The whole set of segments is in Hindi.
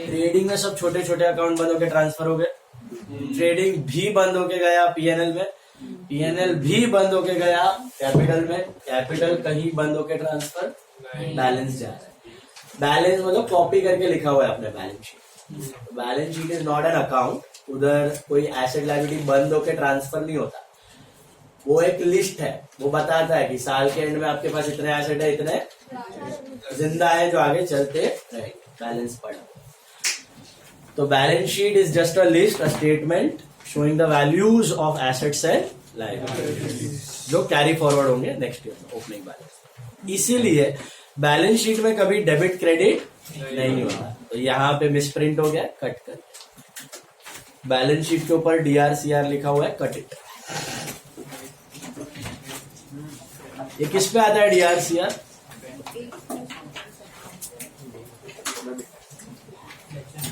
ट्रेडिंग में सब छोटे छोटे अकाउंट बंद होके ट्रांसफर हो गए, ट्रेडिंग भी बंद होके गया पीएनएल में, पीएनएल भी बंद होके गया कैपिटल में, कैपिटल कहीं बंद होके ट्रांसफर बैलेंस जा रहा है। बैलेंस मतलब कॉपी करके लिखा हुआ है अपने balance sheet. Balance sheet is not an account, उधर कोई एसेट लायबिलिटी बंद होके ट्रांसफर नहीं होता। वो एक लिस्ट है, वो बताता है कि साल के एंड में आपके पास इतने एसेट है, इतने जिंदा है जो आगे चलते रहेंगे, बैलेंस पड़ा। तो balance sheet is just a list, a statement showing the values of assets and liabilities जो कैरी फॉरवर्ड होंगे नेक्स्ट ईयर ओपनिंग बैलेंस। इसीलिए बैलेंस शीट में कभी डेबिट क्रेडिट नहीं होता। तो यहाँ पे मिसप्रिंट हो गया, कट कर। बैलेंस शीट के ऊपर DRCR लिखा हुआ है, कट इट। ये किस पे आता है DRCR?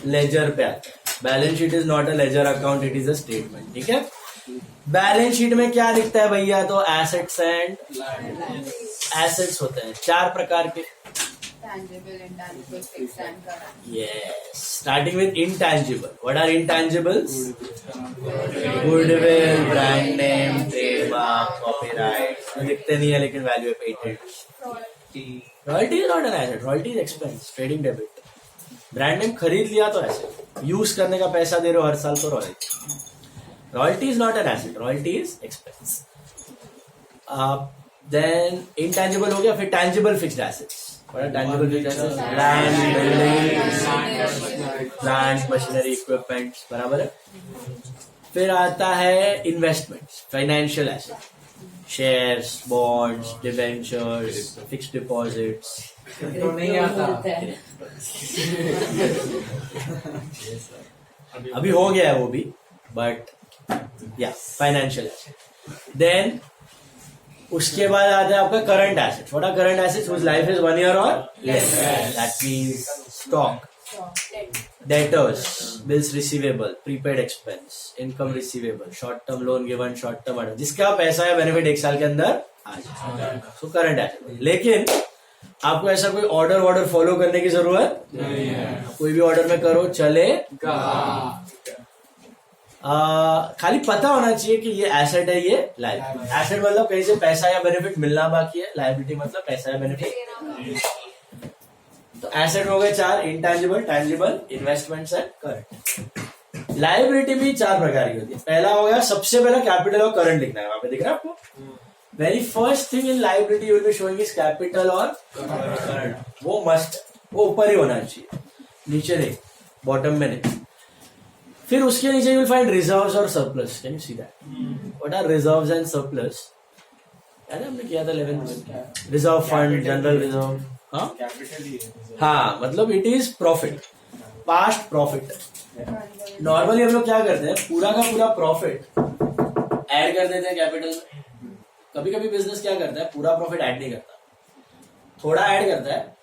लेजर पे आता है। Balance sheet is not a ledger account, it is a statement. ठीक है। बैलेंस शीट में क्या दिखता है भैया? तो एसेट्स एंड एसेट्स होते हैं 4 प्रकार के। Tangible, intangible, fixed and current. Yes. Starting with intangible. What are intangibles? Goodwill, brand name, trademark, copyright. लिखते नहीं है लेकिन वैल्यू है patent. Royalty is not an asset, royalty is expense, trading debit. Brand name खरीद लिया तो एसेट, यूज करने का पैसा दे रहे हो हर साल तो royalty. Royalty is not an asset, royalty is expense. Then intangible हो गया, फिर tangible fixed assets. Tangible fixed assets, land, building, plant, machinery, equipments, बराबर है। फिर आता है investments, financial asset, shares, bonds, debentures, fixed deposits. तो नहीं आता। अभी हो गया है वो भी, बट या फाइनेंशियल एसेट। देन उसके बाद आता है आपका current asset. What are current assets? Which life is 1 year और less. That means stock, debtors, bills receivable, prepaid expense, income receivable, short term loan given, short term order, जिसका पैसा या बेनिफिट 1 साल के अंदर आ जाए, सो करंट एसेट। लेकिन आपको ऐसा कोई ऑर्डर फॉलो करने की जरूरत नहीं है, कोई भी ऑर्डर में करो चलेगा। खाली पता होना चाहिए कि ये एसेट है, ये लायबिलिटी। एसेट मतलब कहीं से पैसा या बेनिफिट मिलना बाकी है, लायबिलिटी मतलब पैसा या बेनिफिट। तो एसेट हो गए 4, intangible, tangible, investments and current. Liability भी 4 प्रकार की होती है। पहला हो गया, सबसे पहला कैपिटल और करंट लिखना है, वहां पे दिख रहा है आपको। Very first thing in liability you will be showing is capital और करंट। वो मस्ट, वो ऊपर ही होना चाहिए, नीचे नहीं, बॉटम में नहीं। फिर उसके नीचे यू विल फाइंड रिजर्व्स और surplus. Can you see that? What are reserves and surplus? यार हमने किया था 11th में। रिजर्व फंड, जनरल रिजर्व, हाँ मतलब it is profit, past profit. Normally हम लोग क्या करते हैं, पूरा का पूरा प्रॉफिट ऐड कर देते हैं कैपिटल में। कभी कभी बिजनेस क्या करता है, पूरा प्रॉफिट ऐड नहीं करता, थोड़ा ऐड करता है,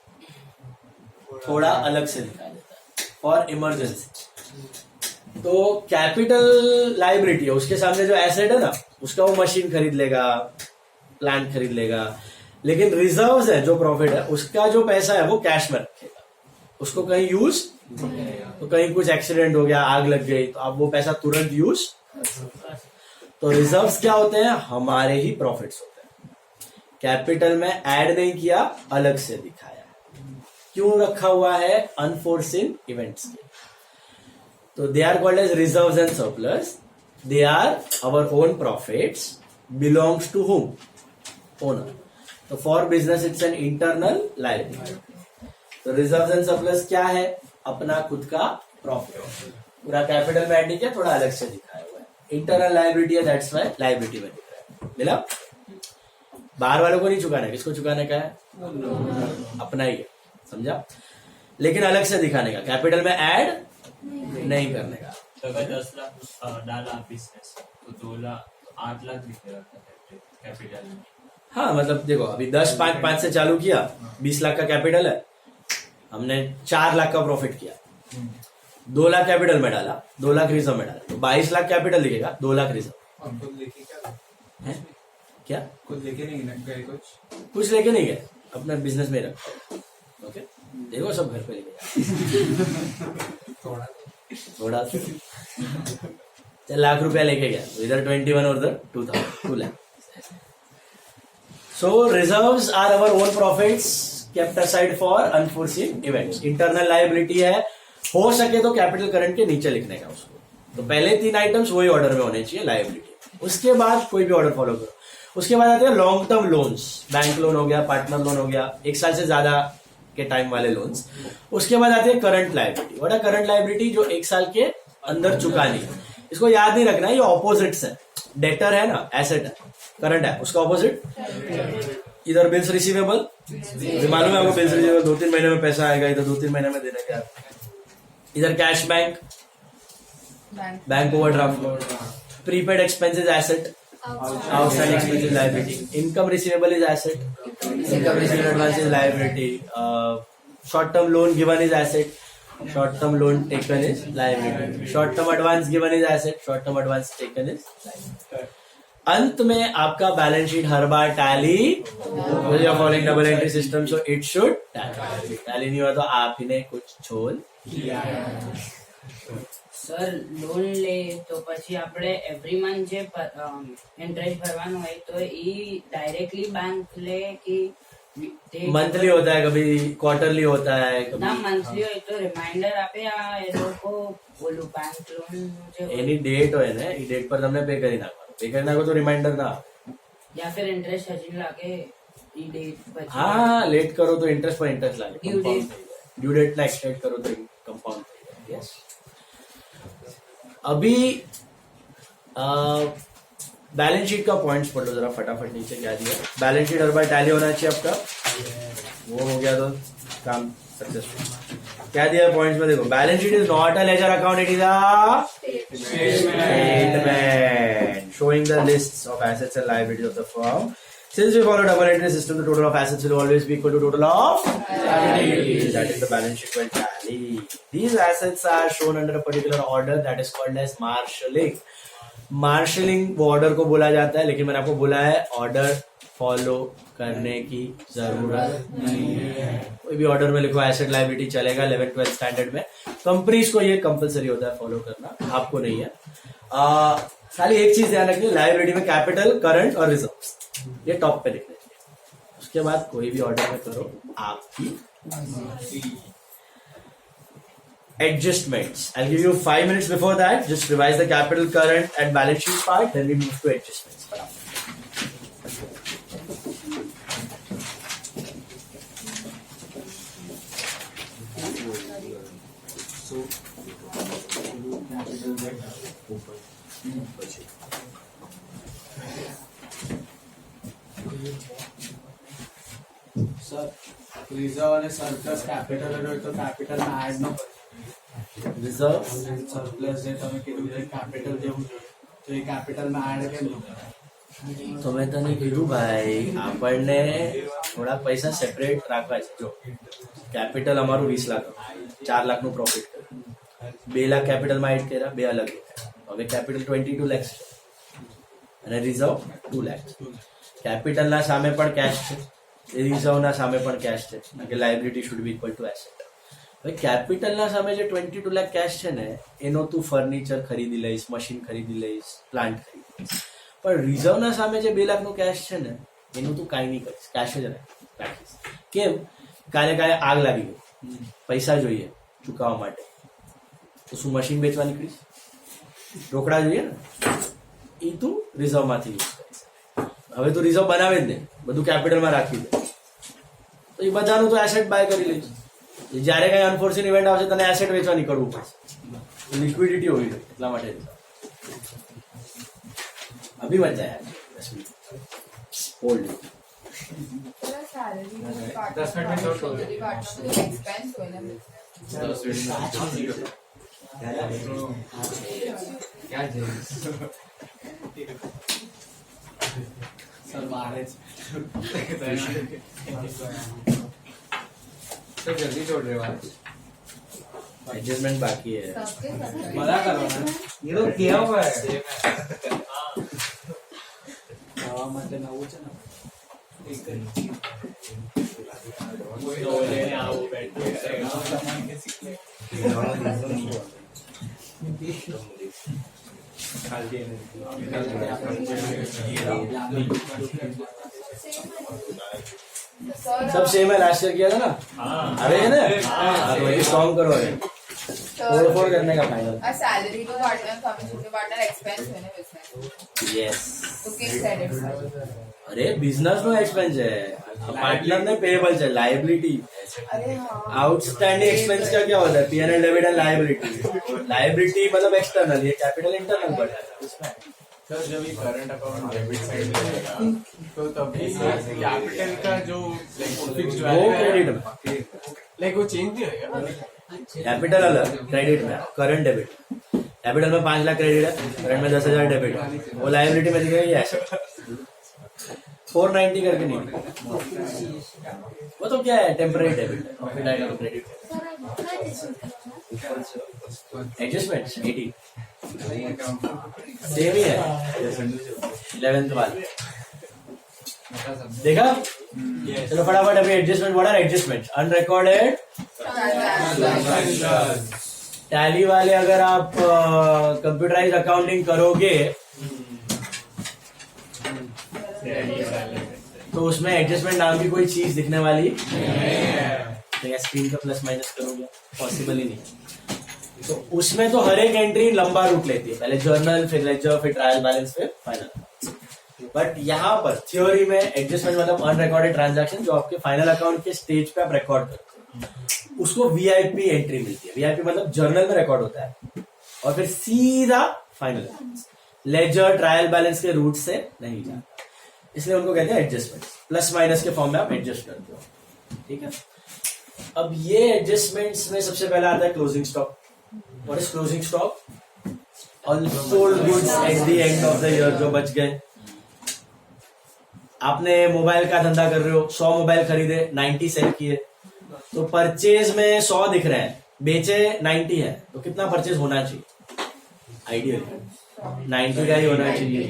थोड़ा अलग से दिखा देता है फॉर इमरजेंसी। तो कैपिटल लायबिलिटी है, उसके सामने जो एसेट है ना, उसका वो मशीन खरीद लेगा, प्लांट खरीद लेगा। लेकिन रिजर्व्स है, जो प्रॉफिट है, उसका जो पैसा है वो कैश में रखेगा, उसको कहीं यूज, तो कहीं कुछ एक्सीडेंट हो गया, आग लग गई, तो आप वो पैसा तुरंत यूज। तो रिजर्व्स क्या होते हैं, हमारे ही प्रॉफिट्स होते हैं। कैपिटल में ऐड नहीं किया, अलग से दिखाया। क्यों रखा हुआ है? अनफोर्सिन इवेंट्स के। तो they are called as reserves and surplus. They are our own profits, belongs to whom? Owner. तो for business it's an internal liability. तो रिजर्व्स एंड सरप्लस क्या है? अपना खुद का प्रॉफिट, पूरा कैपिटल में ऐड नहीं किया, थोड़ा अलग से दिखाया हुआ है। इंटरनल लायबिलिटी है, दैट्स व्हाई लायबिलिटी में दिख रहा है। मिला? बाहर वालों को नहीं चुकाना है, किसको चुकाने का है? अपना ही है, समझा? लेकिन अलग से दिखाने का, कैपिटल में ऐड नहीं करने का। तो अगर 10 लाख डाला बिजनेस तो 2 लाख, 8 लाख दिखेगा कैपिटल में। हाँ मतलब देखो, अभी 10-5 से चालू किया, 20 लाख का कैपिटल है, हमने 4 लाख का प्रॉफिट किया, 2 लाख कैपिटल में डाला, 2 लाख रिजर्व में डाला, तो 22 लाख कैपिटल दिखेगा, 2 लाख रिजर्व। खुद लेके क्या कुछ लेके नहीं गए? कुछ लेके नहीं गए, अपना बिजनेस में रखा। ओके, देखो सब घर पे लेके थोड़ा सा चल लाख रुपया लेके गया, इधर 21 और उधर 2 lakh. So reserves are our own profits kept aside for unforeseen events. Internal liability है, हो सके तो कैपिटल करंट के नीचे लिखने का उसको. तो पहले 3 आइटम्स वही ऑर्डर में होने चाहिए लाइबिलिटी. उसके बाद कोई भी ऑर्डर फॉलो करो. उसके बाद आते हैं long term loans. Bank loan हो गया, पार्टनर लोन हो गया, 1 साल से ज्यादा के टाइम वाले लोन्स. उसके बाद आते हैं current liability. What are current liability? जो 1 साल के अंदर चुकानी है. इसको याद नहीं रखना, ये ऑपोजिट्स है. डेटर है ना, एसेट है. करंट है, उसका ऑपोजिट इधर बिल्स रिसीवेबल. मालूम है आपको, बिल्स रिसीवेबल 2-3 महीने में पैसा आएगा, इधर 2-3 महीने में देने का. इधर cash bank, bank overdraft. Prepaid expenses asset, outstanding expenses liability. Income receivable is asset, income receivable advance is liability. Short term loan given is asset, short term loan taken is liability. Short term advance given is asset, short term advance taken is liability. अंत में आपका balance sheet her bar tally following double entry system, so it should tally. Tally नहीं हुआ तो आप ही ने कुछ छोड़ दिया. સર લોન લે તો પછી આપણે એવરી મંથ જે ઇન્ટરેસ્ટ ભરવાનું હોય તો ઈ ડાયરેક્ટલી બેંક લે કે मंथली होता है, कभी क्वार्टरली होता है, ના कभी મંથલી હોય તો રિમાઇન્ડર આપે આ એ લોકો બોલું બેંક લોન જે એની ડેટ હોય ને, એ ડેટ પર તમને पे કરી નાખવાનું. पे કરી નાખો તો રિમાइंडर ના આવે. યા फिर ઇન્ટરેસ્ટ હજી લાગે ઈ ડેટ પછી हाँ, लेट करो तो इंटरेस्ट पर इंटरेस्ट लागे. Due date. ड्यू डेट ना एक्सटेंड करो तो कंपाउंड. यस. अभी बैलेंस शीट का पॉइंट्स पढ़ लो जरा फटाफट. नीचे क्या दिया? बैलेंस शीट हर बार टैली होना चाहिए आपका. वो हो गया तो काम सक्सेसफुल. क्या दिया पॉइंट्स में? देखो, balance sheet is not a ledger account, it is a statement showing the lists of assets and liabilities of the firm. Since we follow double entry system, the total of assets will always be equal to total of liabilities. That is the balance sheet will tally. These assets are shown under a particular order that is called as marshalling. Marshalling वो ऑर्डर को बोला जाता है, लेकिन मैंने आपको बोला है ऑर्डर फॉलो करने की जरूरत नहीं है. कोई भी ऑर्डर में लिखो एसेट लायबिलिटी चलेगा 11th-12th स्टैंडर्ड में. कंपनीज को ये कंपलसरी होता है फॉलो करना, आपको नहीं है. खाली एक चीज ध्यान रखिए, लायबिलिटी में कैपिटल, करंट और रिजर्व्स, ये टॉप पे लिखने चाहिए. उसके बाद कोई भी ऑर्डर में करो आपकी. Adjustments. I'll give you 5 minutes before that. Just revise the capital, current, and balance sheet part. Then we move to adjustments. Sir reserve અને સરપ્લસ કેપિટલ હોય તો કેપિટલ માં એડ ન કરો. Reserves. સરપ્લસ જે તમે કીધું કે કેપિટલ જેવું જોઈએ તો એ કેપિટલ માં એડ કેમ ન કરો? તો મેં તને કીધું ભાઈ, આપણને થોડા પૈસા સેપરેટ રાખવા છે. જો કેપિટલ અમારું 20 લાખ, 4 લાખનું પ્રોફિટ કર્યું, 2 લાખ કેપિટલમાં એડ કર્યા, 2 અલગ. હવે કેપિટલ 22 lakhs છે અને રિઝર્વ 2 lakhs. કેપિટલના સામે પણ કેશ છે, રિઝર્વના સામે પણ કેશ છે, કે liability should be equal to asset. હવે કેપિટલના સામે જે 22 લાખ કેશ છે ને, એનો તું ફર્નિચર ખરીદી લઈશ, મશીન ખરીદી લઈશ, પ્લાન્ટ ખરીદી લઈશ. પણ રિઝર્વના સામે જે 2 લાખનું કેશ છે ને, એનું તું કાંઈ નહીં કરીશ, કેશ જ રાખીશ. કેમ? કાલે કાલે આગ લાગી ગઈ, પૈસા જોઈએ ચૂકવવા માટે, તો શું મશીન વેચવા નીકળીશ? રોકડા જોઈએ ને, એ તું રિઝર્વમાંથી યુઝ કરીશ. હવે તું રિઝર્વ બનાવે જ નહીં, બધું કેપિટલમાં રાખી દે, તો એ બધાનું તો એસેટ બાય કરી લઈશ. જ્યારે કઈ અનફોર્ચ્યુનેટ ઇવેન્ટ આવશે તને એસેટ વેચવા નીકળવું પડશે, લિક્વિડિટી હોવી જોઈએ. એટલા માટે अभी मत जाए 10 मिनट होल्ड. दस मिनट में नोट हो गया. एक्सपेंस હોય ને क्या चाहिए सर? मारे तो जल्दी छोड़ रहे हो आज. एडजस्टमेंट बाकी है. सबके साथ मजा करो ना, ये तो किया हुआ है. ખાવા માટે નવું છે ને, આવું બેઠું છે. सब सेम है, लास्ट ईयर किया था ना। हाँ अरे है ना, तो वही सॉन्ग करो, अरे फोड़ करने का final. Salary to partner, commission to partner, expense है ना बिजनेस। यस, तो किस क्रेडिट? अरे बिजनेस में एक्सपेंस है, पार्टनर में पेबल है, लाइबिलिटी। अरे हाँ, आउटस्टैंडिंग एक्सपेंस का क्या होता है? PNL debit and liability. Liability मतलब एक्सटर्नल, ये कैपिटल इंटरनल पड़ता है उसमें। सर जब ये करंट अकाउंट डेबिट साइड में रहेगा तो तभी कैपिटल का जो फिक्स्ड वो वैल्यू क्रेडिट में, लाइक वो चेंज नहीं होगा। कैपिटल अलग, क्रेडिट में करंट डेबिट। कैपिटल में 5 लाख क्रेडिट है, करंट में 10,000 डेबिट है, वो लाइबिलिटी में दिखेगा एसेट। 490 करके नहीं, वो तो क्या है, टेम्पररी डेबिट है, क्रेडिट एडजस्टमेंट 80 सेम ही है 11th वाला। देखा? चलो फटाफट अभी adjustment, what are adjustment? Unrecorded tally वाले अगर आप कंप्यूटराइज अकाउंटिंग करोगे तो उसमें एडजस्टमेंट नाम की कोई चीज दिखने वाली तो या स्क्रीन का प्लस माइनस करोगे, पॉसिबल ही नहीं। तो उसमें तो हर एक एंट्री लंबा रूट लेती है, पहले जर्नल, फिर लेजर, फिर ट्रायल बैलेंस, फिर फाइनल। बट यहाँ पर थ्योरी में एडजस्टमेंट मतलब अनरिकॉर्डेड ट्रांजैक्शन, जो आपके फाइनल अकाउंट के स्टेज पे आप रिकॉर्ड करते हो, उसको वीआईपी एंट्री मिलती है। वीआईपी मतलब जर्नल में रिकॉर्ड होता है और फिर सीधा फाइनल लेजर, ट्रायल बैलेंस के रूट से नहीं जाता, इसलिए उनको कहते हैं एडजस्टमेंट। प्लस माइनस के फॉर्म में आप एडजस्ट करते हो, ठीक है। अब ये एडजस्टमेंट्स में सबसे पहला आता है closing stock. What is closing stock? Unsold goods at the end of the year, जो बच गए। आपने मोबाइल का धंधा कर रहे हो, 100 मोबाइल खरीदे, 90 सेल किए, तो परचेज में 100 दिख रहे हैं, बेचे 90 है, तो कितना परचेज होना चाहिए? आइडियल 90 का ही होना चाहिए,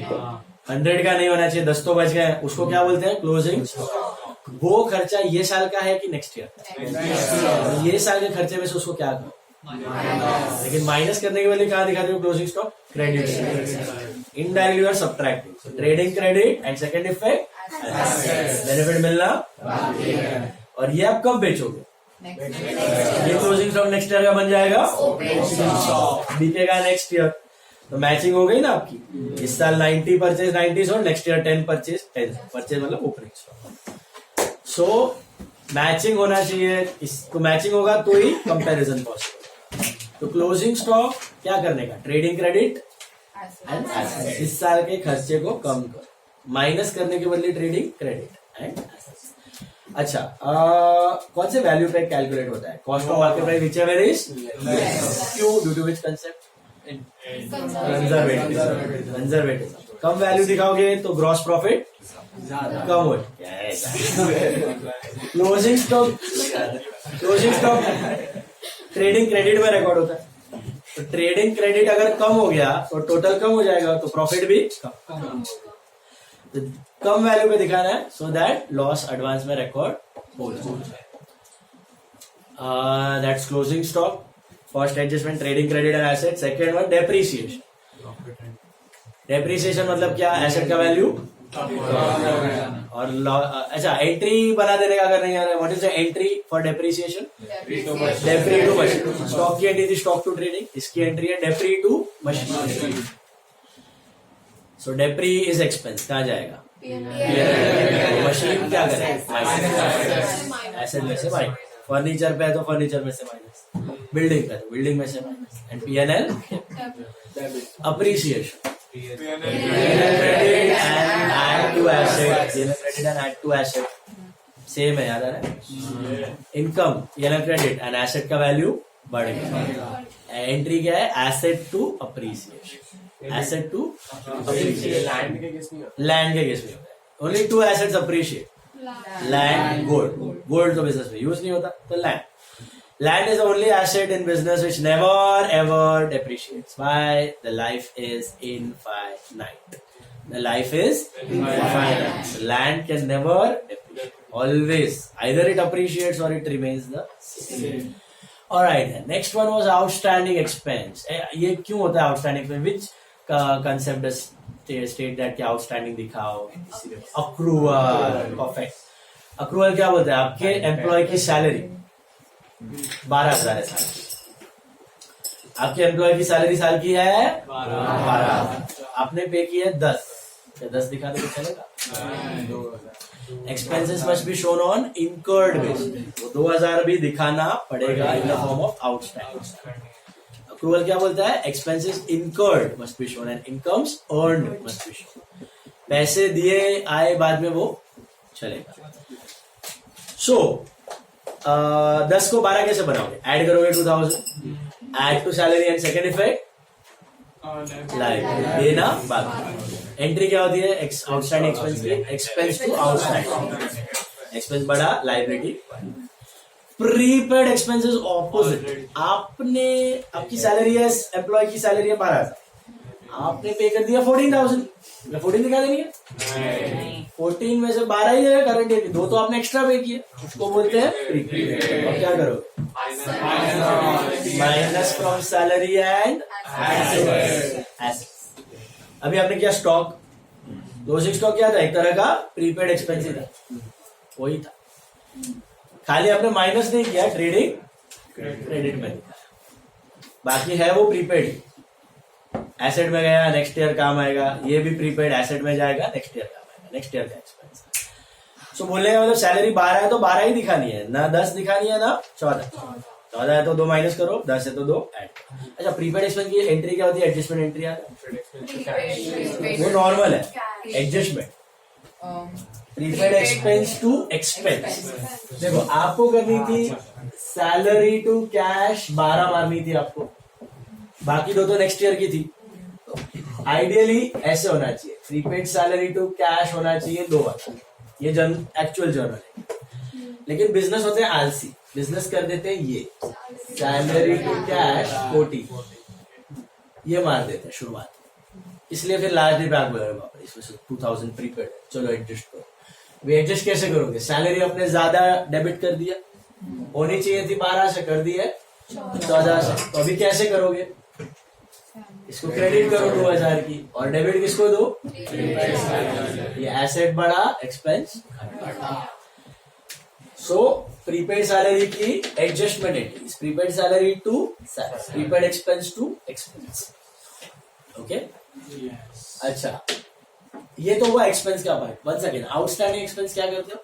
100 का नहीं होना चाहिए। 10 तो बच गए, उसको क्या बोलते हैं? Closing stock. वो खर्चा ये साल का है कि नेक्स्ट ईयर? ये साल के खर्चे में से उसको क्या करो, लेकिन माइनस करने के लिए कहा दिखाते हो closing stock? Credit. Indirectly you are subtracting trading credit and second effect benefit मिलना, और ये आप कब बेचोगे? ये क्लोजिंग स्टॉक नेक्स्ट ईयर का बन जाएगा, बिकेगा नेक्स्ट ईयर। तो मैचिंग हो गई ना आपकी। इस साल 90 परचेज 90 और नेक्स्ट ईयर 10 परचेज 10 परचेज मतलब ओपनिंग स्टॉक। सो मैचिंग होना चाहिए, इसको मैचिंग होगा तो ही कंपैरिजन पॉसिबल। तो क्लोजिंग स्टॉक क्या करने का? Trading credit and assets. इस साल के खर्चे को कम कर, माइनस करने के बदले ट्रेडिंग क्रेडिट एंड एसेट्स। अच्छा, कौन से वैल्यू पे कैलकुलेट होता है? Cost of market price whichever is क्यों, due to which concept? Conservative. कम वैल्यू दिखाओगे तो ग्रॉस प्रॉफिट कम हो। क्लोजिंग स्टॉक ट्रेडिंग क्रेडिट में रिकॉर्ड होता है, तो ट्रेडिंग क्रेडिट अगर कम हो गया तो टोटल कम हो जाएगा, तो प्रॉफिट भी कम। तो कम वैल्यू पे दिखाना है सो दैट लॉस एडवांस में रिकॉर्ड हो जाए। That's closing stock. First adjustment trading credit and asset. Second one depreciation. Depreciation मतलब क्या? एसेट का वैल्यू और अच्छा, एंट्री बना देने का अगर नहीं आ रहा है, what is the entry for depreciation? Depre to machine. Stock की एंट्री थी स्टॉक टू ट्रेडिंग, इसकी एंट्री है depre to machine. So depre is expense, कहाँ जाएगा? मशीन क्या करेगा? एसेट में से माइनस। फर्नीचर पे है तो फर्नीचर में से माइनस, बिल्डिंग पे तो बिल्डिंग में से minus, and PNL appreciation. Same है, याद आ रहा है? इनकम क्रेडिट एंड एसेट का वैल्यू बढ़ गया। एंट्री क्या है? Asset to appreciation. Asset to appreciation land के केस में only 2 assets appreciate, land, gold तो बिजनेस में यूज नहीं होता, तो land is the only asset in business which never ever depreciates. Why? The life is infinite. The life is infinite. The land can never depreciate. Always, either it appreciates or it remains the same. Alright, next one was outstanding expense. ये क्यों होता है outstanding expense? Which concept state that क्या आउटस्टैंडिंग दिखाओ. अक्रूवल. परफेक्ट. अक्रूवल क्या बोलते हैं? आपके एम्प्लॉय की सैलरी 12,000 है साल की. आपके एम्प्लॉय की सैलरी साल की है 12,000. आपने पे की है 10. क्या 10 दिखा दे तो चलेगा? Expenses must be shown on incurred basis. 2,000 भी दिखाना पड़ेगा in the form of outstanding. Accrual क्या बोलता है? Expenses incurred must be shown and incomes earned must be shown. पैसे दिए आए बाद में वो चलेगा. सो 10 को 12 कैसे बनाओगे? ऐड करोगे 2,000. Add to salary and second effect life देना बाकी. एंट्री क्या होती है? आउटस्टैंडिंग एक्सपेंस की. Expense to outstanding. एक्सपेंस बढ़ा, लाइबिलिटी. Prepaid expenses opposite. आपने आपकी सैलरी है, एम्प्लॉय की सैलरी है 12,000. आपने पे कर दिया 14,000. 14 दिखा देनी है. 14 में से 12 ही है करंट ईयर की. 2 तो आपने एक्स्ट्रा पे किए, उसको बोलते हैं प्रीपेड. और क्या करोगे? Minus from salary and assets. अभी आपने किया स्टॉक. क्लोजिंग स्टॉक क्या था? एक तरह का प्रीपेड एक्सपेंस था, वही था. खाली आपने माइनस नहीं किया, ट्रेडिंग क्रेडिट में दिखाया. बाकी है वो प्रीपेड. एसेट में गया, नेक्स्ट ईयर काम आएगा. ये भी प्रीपेड एसेट में जाएगा, नेक्स्ट ईयर काम आएगा, नेक्स्ट ईयर का एक्सपेंस. सो बोलने का मतलब सैलरी 12 है तो 12 ही दिखानी है, ना 10 दिखानी है, ना 14. 14 है तो 2 माइनस करो, 10 है तो 2 ऐड. अच्छा, प्रीपेड एक्सपेंस की एंट्री क्या होती है? एडजस्टमेंट एंट्री आता है. वो नॉर्मल है. Adjustment. Prepaid expense to expense. देखो, आपको करनी थी सैलरी टू कैश 12 मारनी थी आपको. बाकी 2 तो नेक्स्ट ईयर की थी. आइडियली ऐसे होना चाहिए. प्रीपेड सैलरी टू कैश होना चाहिए 2 बार. ये एक्चुअल जर्नल है. लेकिन बिजनेस होते हैं आलसी. बिजनेस कर देते हैं ये सैलरी टू कैश 40. ये मार देते हैं शुरुआत. इसलिए फिर लास्ट डे पे आप बोलोगे इसमें से 2,000 प्रीपेड, चलो एडजस्ट करो. वे एडजस्ट कैसे करोगे? सैलरी अपने ज्यादा डेबिट कर दिया, होनी चाहिए थी 12 से, कर दी है 14 से. तो अभी कैसे करोगे? इसको क्रेडिट करो 2,000 की, और डेबिट किसको दो? ये एसेट बढ़ा, एक्सपेंस घटा. सो प्रीपेड सैलरी की adjustment entry. Prepaid salary to prepaid expense to expense. Okay. अच्छा, ये तो हुआ एक्सपेंस का part. One second, outstanding expense क्या करते हो?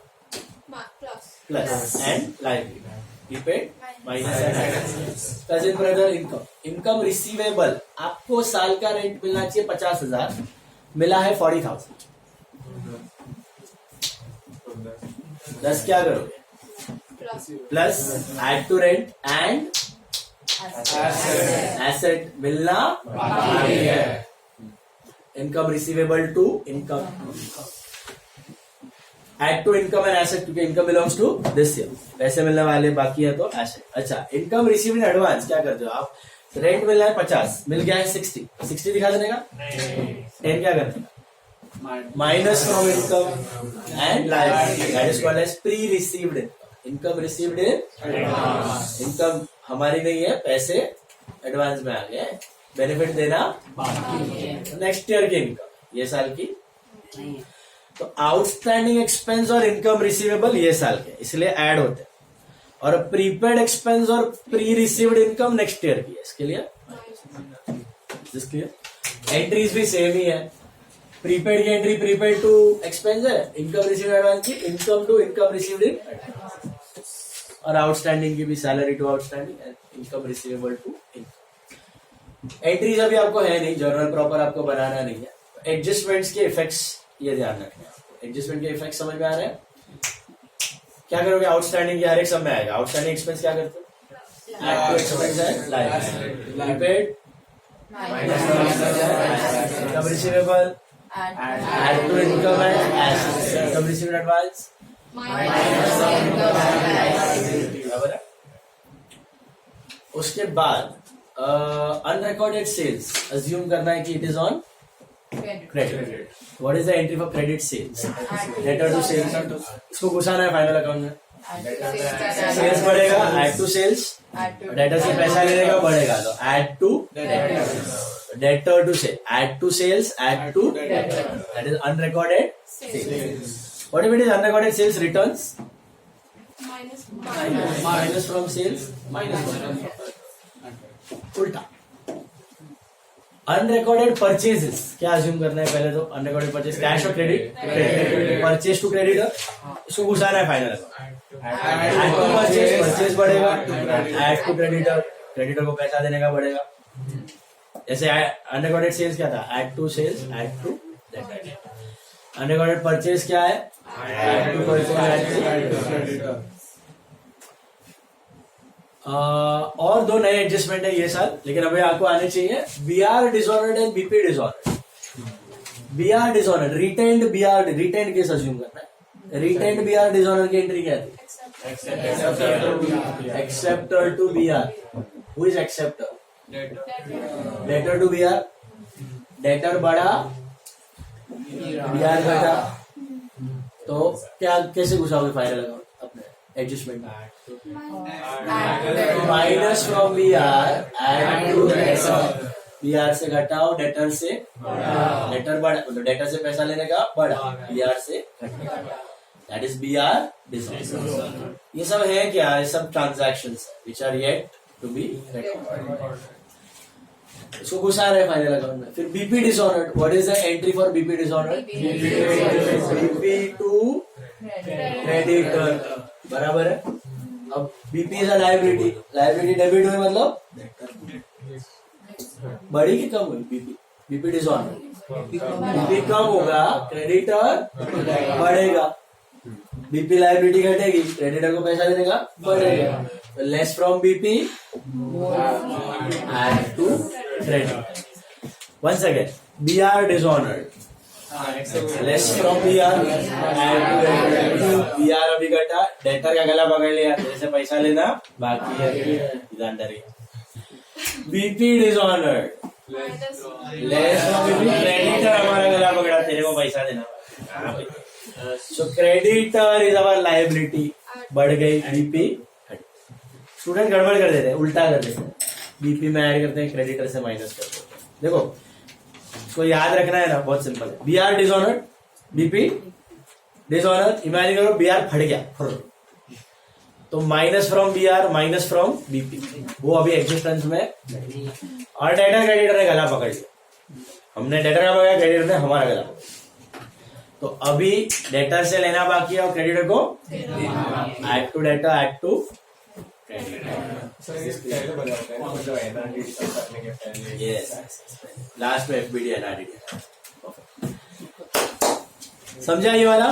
Plus and liability. Prepaid minus cousin brother income. Income receivable. आपको साल का रेंट मिलना चाहिए 50,000, मिला है 40,000. 10 क्या करोगे? Plus add to rent and asset मिलना बाकी है. Income receivable to income. Add to income and asset, क्योंकि income belongs to this year. पैसे मिलने वाले बाकी है तो एसेट. अच्छा, इनकम रिसीव इन एडवांस क्या करते हो आप? रेंट मिल रहा है 50, मिल गया है 60. 60 दिखा देने का. 10 क्या करते हैं? Minus from income and liability. That is called as pre received income. Income received in income हमारी नहीं है, पैसे एडवांस में आ गए, बेनिफिट देना बाकी. नेक्स्ट ईयर की इनकम ये साल की नहीं है. तो आउटस्टैंडिंग एक्सपेंस और इनकम रिसीवेबल ये साल के, इसलिए ऐड होते हैं. और प्रीपेड एक्सपेंस और pre received income next year की है, इसके लिए एंट्रीज भी सेम ही है. प्रीपेड की एंट्री प्रीपेड टू एक्सपेंस है, इनकम रिसीव्ड एडवांस की income to income received in, और आउटस्टैंडिंग की भी salary to outstanding and income receivable to income. Entries अभी आपको है नहीं, जर्नल प्रॉपर आपको बनाना नहीं है. एडजस्टमेंट्स के इफेक्ट्स ये ध्यान रखना है आपको. एडजस्टमेंट के इफेक्ट समझ में आ रहे हैं? क्या करोगे? आउटस्टैंडिंग की हर एक सब में आएगा. आउटस्टैंडिंग एक्सपेंस क्या करते हो? एक्सपेंस है liability. Prepaid income receivable add to income and assets. Income received advance बराबर है. उसके बाद अनरिकॉर्डेड सेल्स अज्यूम करना है कि it is on credit. What is the entry for credit sales? Debtor to sales. इसको घुसाना है फाइनल अकाउंट में. सेल्स बढ़ेगा, ऐड टू सेल्स, डेटर से पैसा लेने का बढ़ेगा, तो add to debtor to sale, add to sales, add to that is unrecorded sales. What if it is unrecorded sales returns? Minus from sales, उल्टा. अनरिकॉर्डेड परचेजेस क्या अज्यूम करना है पहले तो. अनरिकॉर्डेड परचेज कैश और क्रेडिट, परचेज टू क्रेडिटर, इसको घुसाना है final. Add to purchase, purchase बढ़ेगा, ऐड टू क्रेडिटर, क्रेडिटर को पैसा देने का बढ़ेगा. जैसे अनरिकॉर्डेड सेल्स क्या था, add to sales, add to unrecorded purchase क्या है, add to purchase, add to creditor. और दो नए एडजस्टमेंट है ये साल, लेकिन अभी आपको आने चाहिए. BR disordered and BP disordered. BR disordered, retained BR, retained case assume करना है. रिटेन्ड बीआर डिसऑर्डर की एंट्री क्या थी, accepter to BR. Who is accepter, debtor to BR. Debtor बढ़ा, बीआर घटा, तो क्या कैसे घुसाओगे फाइनल अकाउंट अपने एडजस्टमेंट में. Minus from BR, add to debtor. BR से घटाओ, डेटर से, डेटर बढ़ा, मतलब डेटर से पैसा लेने का बढ़ा, बीआर से घटा, दैट इज बीआर डिसऑर्डर. ये सब है क्या, ये सब transactions which are yet to be recorded. इसको घुसा रहे फाइनल अकाउंट में. फिर BP disordered. What is the entry for BP disordered, BP to creditor. बराबर है. अब BP is a liability, liability debit हुई मतलब बढ़ी कि कम हुई. BP, BP disorder. बीपी कम होगा, क्रेडिटर बढ़ेगा. बीपी लायबिलिटी घटेगी, क्रेडिटर को पैसा देने का बढ़ेगा. Less from BP, add to credit. Once again, BR disordered, less from BR, add to credit. BR अभी घटा, डेटर का गला पकड़ लिया, जैसे पैसा लेना बाकी है, under. BP disordered, less from BP, creditor हमारा गला पकड़ा, तेरे को पैसा देना. सो क्रेडिटर इज अवर लायबिलिटी, बढ़ गई. बीपी, स्टूडेंट गड़बड़ कर देते हैं, उल्टा कर देते हैं. बीपी में ऐड करते हैं, क्रेडिटर से माइनस करते हैं. देखो इसको याद रखना है ना, बहुत सिंपल है. BR disordered, BP disorder. Imagine करो बीआर फट गया, तो minus from BR, minus from BP, वो अभी एग्जिस्टेंस में. और डेटर क्रेडिटर ने गला पकड़ लिया, हमने डेटर का पकड़ा, क्रेडिटर ने हमारा गला पकड़ा. तो अभी डेटर से लेना बाकी है और क्रेडिटर को add to debtor, add to last में एफबीडी एनआरडी. समझा ये वाला.